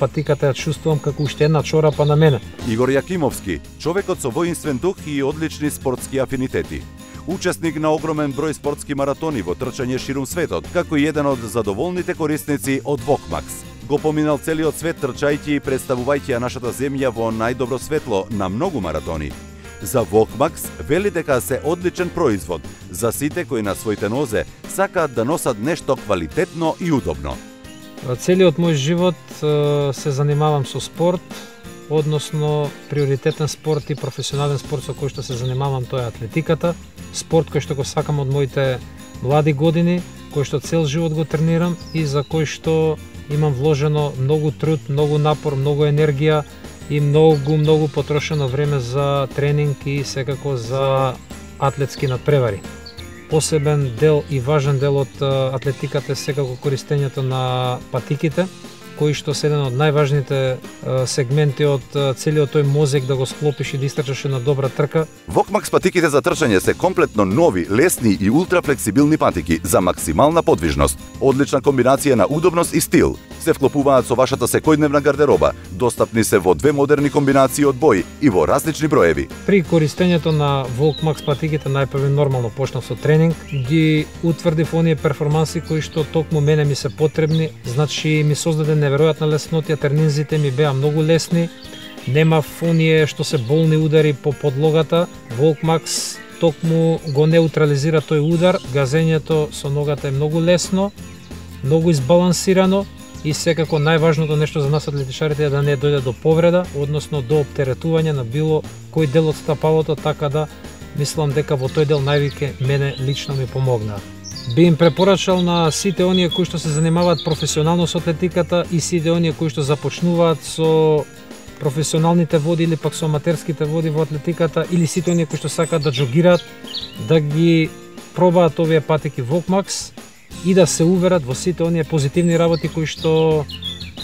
патиката ја чувствувам како уште една чорапа на мене. Игор Јакимовски, човекот со воинствен дух и одлични спортски афинитети. Учесник на огромен број спортски маратони во трчање ширум светот, како и еден од задоволните корисници од Вокмакс. Го поминал целиот свет трчајќи и представувајќи ја нашата земја во најдобро светло на многу маратони. За Вокмакс вели дека се одличен производ за сите кои на своите нозе сакаат да носат нешто квалитетно и удобно. Целиот мој живот се занимавам со спорт, односно приоритетен спорт и професионален спорт со кој што се занимавам тоа е атлетиката, спорт кој што го сакам од моите млади години, кој што цел живот го тренирам и за кој што имам вложено многу труд, многу напор, многу енергија и многу потрошено време за тренинг и секако за атлетски надпревари. Посебен дел и важен дел од атлетиката е секако користењето на патиките, кои што се еден од најважните сегменти од целиот тој мозек да го склопиш и да истрчаш на добра трка. Вокмакс патиките за трчање се комплетно нови, лесни и ултрафлексибилни патики за максимална подвижност. Одлична комбинација на удобност и стил. Се вклопуваат со вашата секојдневна гардероба. Достапни се во две модерни комбинации од бои и во различни броеви. При користењето на Вокмакс патиките најпрво нормално почнав со тренинг, ги утврдив оние перформанси кои што токму мене ми се потребни, значи ми создаде неверојатна леснотија, тренинзите ми беа многу лесни, немав оние што се болни удари по подлогата. Вокмакс токму го неутрализира тој удар, газењето со ногата е многу лесно, многу избалансирано и секако најважното нешто за нас атлетичарите е да не дојде до повреда, односно до оптеретување на било кој дел од стапалото, така да мислам дека во тој дел највеќе мене лично ми помогна. Би им препорачал на сите оние кои што се занимаваат професионално со атлетиката и сите оние кои што започнуваат со професионалните води или пак со аматерските води во атлетиката или сите оние кои што сакаат да џогираат, да ги пробаат овие патики Вокмакс и да се уверат во сите оние позитивни работи кои што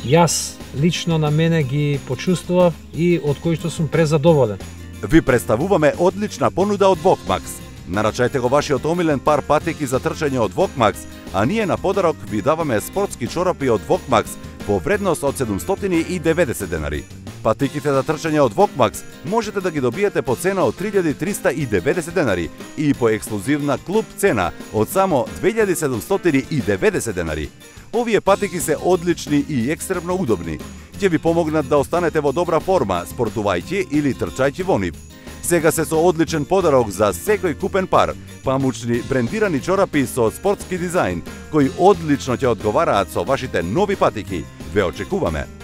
јас лично на мене ги почувствував и од кои што сум презадоволен. Ви представуваме одлична понуда од Вокмакс. Нарачајте го вашиот омилен пар патики за трчање од Вокмакс, а ние на подарок ви даваме спортски чорапи од Вокмакс по вредност од 790 денари. Патиките за трчање од Вокмакс можете да ги добиете по цена од 3390 денари и по ексклузивна клуб цена од само 2790 денари. Овие патики се одлични и екстремно удобни. Ќе ви помогнат да останете во добра форма, спортувајќи или трчајќи во нив. Сега се со одличен подарок за секој купен пар, памучни брендирани чорапи со спортски дизајн, кои одлично ќе одговараат со вашите нови патики. Ве очекуваме!